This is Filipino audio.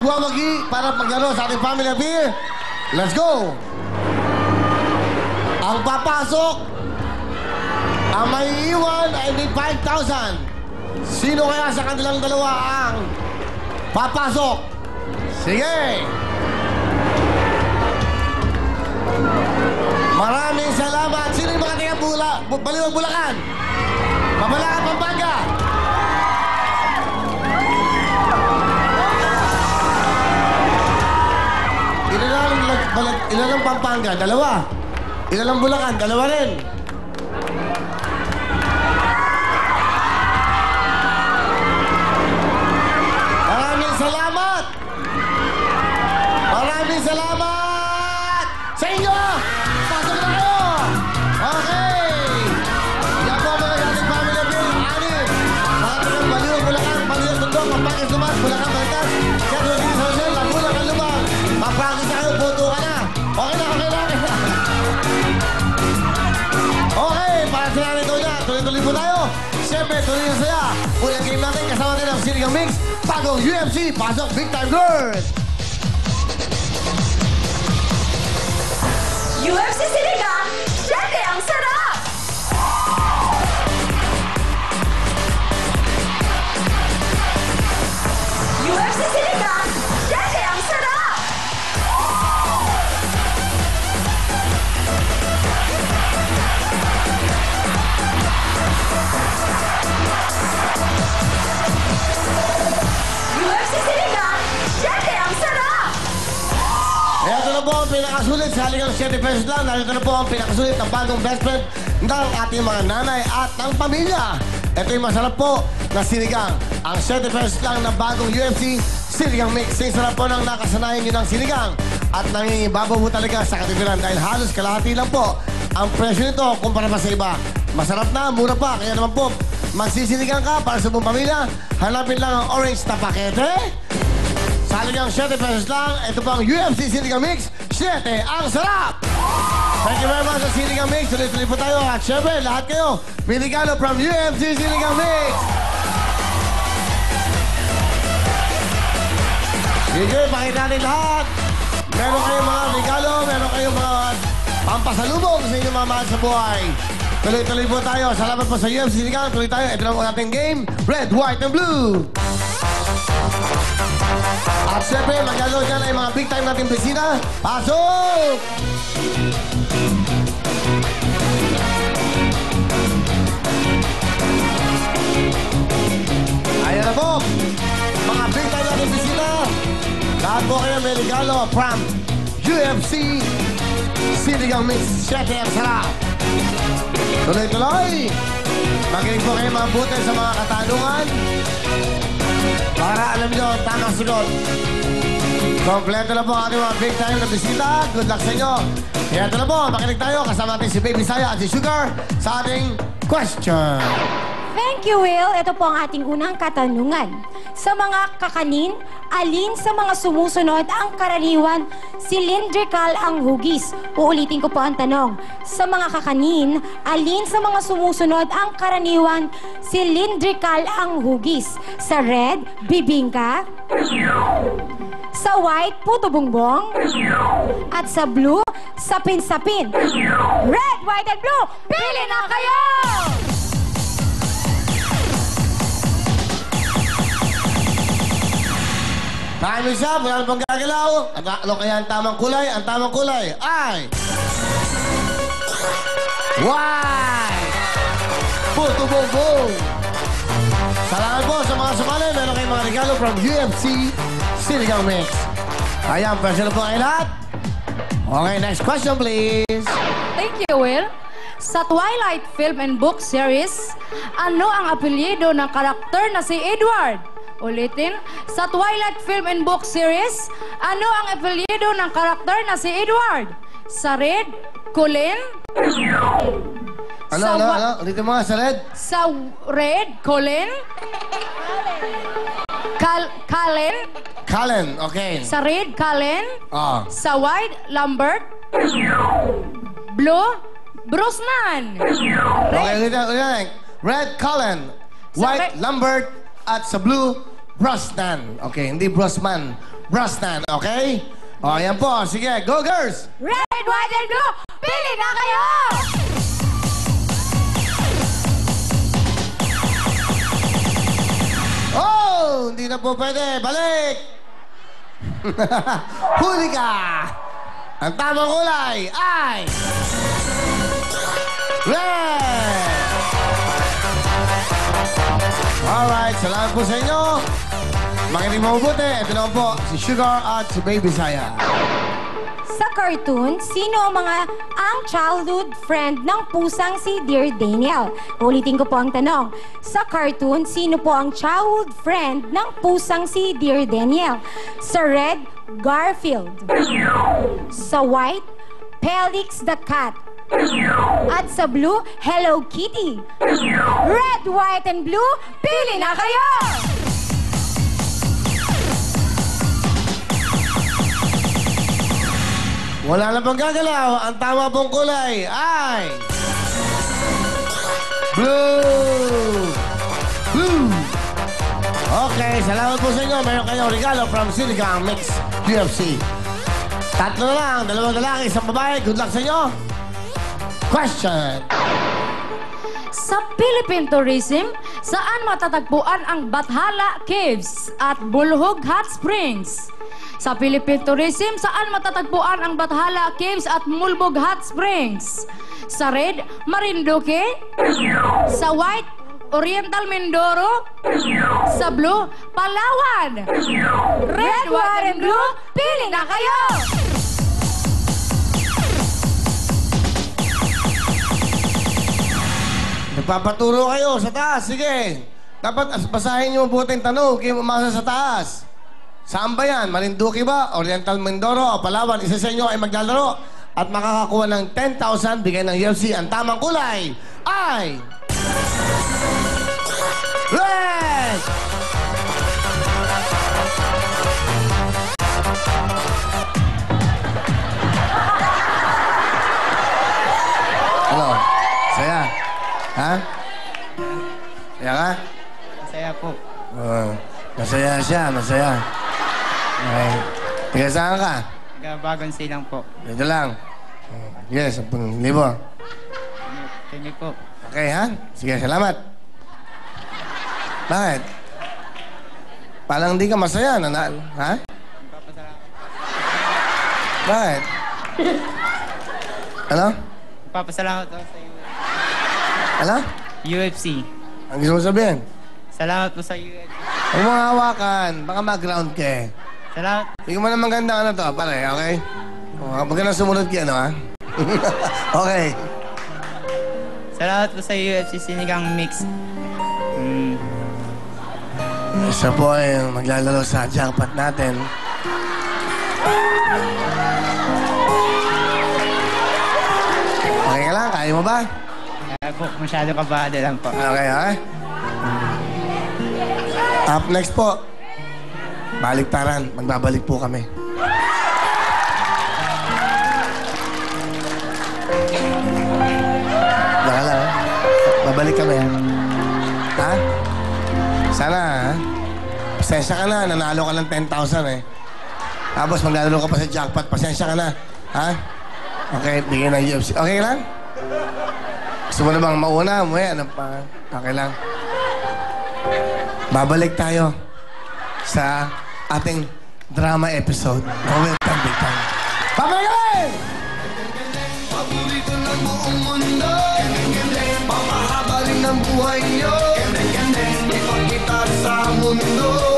Wawagi para maglaro sa ating family beer. Let's go! Ang papasok, ang may iwan ay may 5,000. Sino kaya sa kanilang dalawa ang papasok? Sige! Maraming salamat. Sino yung mga taga Baliwag, Bulacan? Mabalacan, Pampanga. Ilan lang Pampanga? Dalawa. Ilan lang Bulacan? Dalawa rin. Maraming salamat. Maraming salamat sa inyo. Pasok na kayo. Okay. Yan po mga dating family bill. Anim. Mga tagang Baliwag, Bulacan, Baliwag, Tundong, Pampanga, Sumas, Bulacan, Balitas, Centro, Rizal, Laguna, Calubang. Mag-practice na kayo. Puto ka na. Okay na, okay na, okay na. Okay, para sa natin ito na. Tuloy-tuloy po tayo. Siyempre, tuloy na saya. Unang game natin, kasama natin ang Sinigang Mix. Bagong UFC, pasok Big Time Girls. UFC Sinigang, syempre ang sarap! UFC Sinigang, syempre ang sarap! UFC Sinigang, syempre ang sarap! Ito na po ang pinakasulit sa haligang 7 pesos lang. Narito na po ang pinakasulit ng bagong best friend ng ating mga nanay at ng pamilya. Ito yung masarap po na sinigang. Ang 7 pesos lang na bagong UFC Sinigang Mix. Sing sarap po ng nakasanayan nyo ng sinigang. At nangingibabaw po talaga sa katibiran dahil halos kalahati lang po ang presyo nito kumpara pa sa iba. Masarap na, mura pa. Kaya naman po, magsisinigang ka para sa buong pamilya. Hanapin lang ang orange na pakete. Sa halagang 7 pesos lang, ito po ang UFC Sinigang Mix. 7 ang sarap! Thank you very much sa Sinigang Mix. Tuloy-tuloy po tayo. At syempre, lahat kayo, may regalo from UFC Sinigang Mix. Sige, pakita natin lahat. Meron kayong mga regalo, meron kayong mga pampasalubong sa inyong mga mahal sa buhay. Tuloy-tuloy po tayo. Salamat po sa UFC Sinigang. Tuloy tayo. Ito na po ating game. Red, white, and blue. At syempre, maglalaro dyan ay mga big time nating bisita. Pasok! Ayan na po. Mga big time nating bisita. Lahat po kayo may regalo from UFC Sinigang Mix. Syempre ang sarap. Tuloy-tuloy. Makinig po kayo mga buti sa mga katanungan. Para alam nyo, tamang sagot. Kompleto na po ang ating mga big time na bisita. Good luck sa inyo. Kaya ito na po, makinig tayo. Kasama natin si Baby Saya at si Sugar sa ating question. Thank you, Will. Ito po ang ating unang katanungan. Sa mga kakanin, alin sa mga sumusunod ang karaniwan cylindrical ang hugis? Uulitin ko po ang tanong. Sa mga kakanin, alin sa mga sumusunod ang karaniwan cylindrical ang hugis? Sa red, bibingka. Sa white, puto bongbong. At sa blue, sapin-sapin. Red, white, and blue, pili na kayo! Time is up. Wala na pang gagalaw. Ano kaya ang tamang kulay? Ang tamang kulay ay... white! Puto bongbong! Salamat po sa mga sumali. Meron kayong mga regalo from UFC Sinigang Mix. Ayan, presyo na po kayo lahat. Okay, next question please. Thank you, Will. Sa Twilight Film and Book Series, ano ang apelyido ng karakter na si Edward? Ulitin, sa Twilight Film and Book Series, ano ang apelyido ng karakter na si Edward? Sa red, Colin? Ano? Ulitin mo nga sa red. Sa red, Colin? Cullen? Cullen, okay. Sa red, Cullen? Sa white, Lambert? Blue, Brosnan? Okay, ulitin. Red, Cullen. White, Lambert. At sa blue, Brosnan. Okay, hindi Brosman. Brosnan, okay? O, ayan po. Sige, go girls! Red, white, and blue, pili na kayo! Oh! Hindi na po pwede. Balik! Huli ka! Ang tamang kulay ay... red! Alright, salamat po sa inyo. Makinig mo mabuti. Ito naman po, si Sugar at si Baby Saya. Sa cartoon, sino ang childhood friend ng pusang si Dear Daniel? Ulitin ko po ang tanong. Sa cartoon, sino po ang childhood friend ng pusang si Dear Daniel? Sa red, Garfield. Sa white, Pelix the cat. At sa blue, Hello Kitty. Red, white, and blue, pili na kayo! Wala na pang gagalaw. Ang tama pong kulay ay... blue! Blue! Okay, salamat po sa inyo. Meron kayong regalo from Sinigang Mix UFC. Tatlo na lang. Dalawang lalaki, isang babae. Good luck sa inyo. Question. Sa Philippine Tourism, saan matatagpuan ang Bathala Caves at Bulhog Hot Springs? Sa Philippine Tourism, saan matatagpuan ang Bathala Caves at Mulbog Hot Springs? Sa red, Marinduque. Sa white, Oriental Mindoro. Sa blue, Palawan. Red, white, and blue, pili na kayo! Nagpapaturo kayo sa taas. Sige. Dapat basahin niyo mabuti yung tanong. Kayo umasa sa taas. Saan ba yan? Marinduque ba? Oriental Mindoro o Palawan? Isa sa inyo ay maglalaro at makakakuha ng 10,000 bigay ng UFC. Ang tamang kulay ay... red! Ano? Saya? Ha? Saya ka? Masaya po. Masaya siya, masaya. Okay. Tiga saan ka? Bagong silang po. Dito lang. Yes, 10,000. Kami po. Okay, ha? Sige, salamat. Bakit? Parang di ka masaya, nanalo. Ha? Bakit? Ano? Papasalamat po sa Ano? UFC. Ang gusto mo sabihin? Salamat po sa UFC. Huwag mo hawakan. Baka mag-ground ka eh. Salamat. Bigyan mo ng maganda ano to, pare, okay? Huwag ka na sumunod kaya, ano, ha? Okay. Salamat po sa UFC Sinigang Mix. Isa po ay maglalaro sa jackpot natin. Okay ka lang? Kaya mo ba? Kaya po, masyado kabado lang po. Okay, ha? Up next po. Baliktaran. Magbabalik po kami. Baka lang, ha? Babalik kami, ha? Ha? Sana, ha? Pasensya ka na. Nanalo ka ng 10,000, eh. Tapos maglalaro ka pa sa jackpot. Pasensya ka na. Ha? Okay, bigyan ng UFC. Okay lang? Gusto mo na bang mauna? Ano pa? Okay lang. Babalik tayo sa ating drama episode. Welcome, big time. Babalik kami! Paborito ng buong mundo. Papahaba rin ang buhay nyo. Ipagkita sa mundo.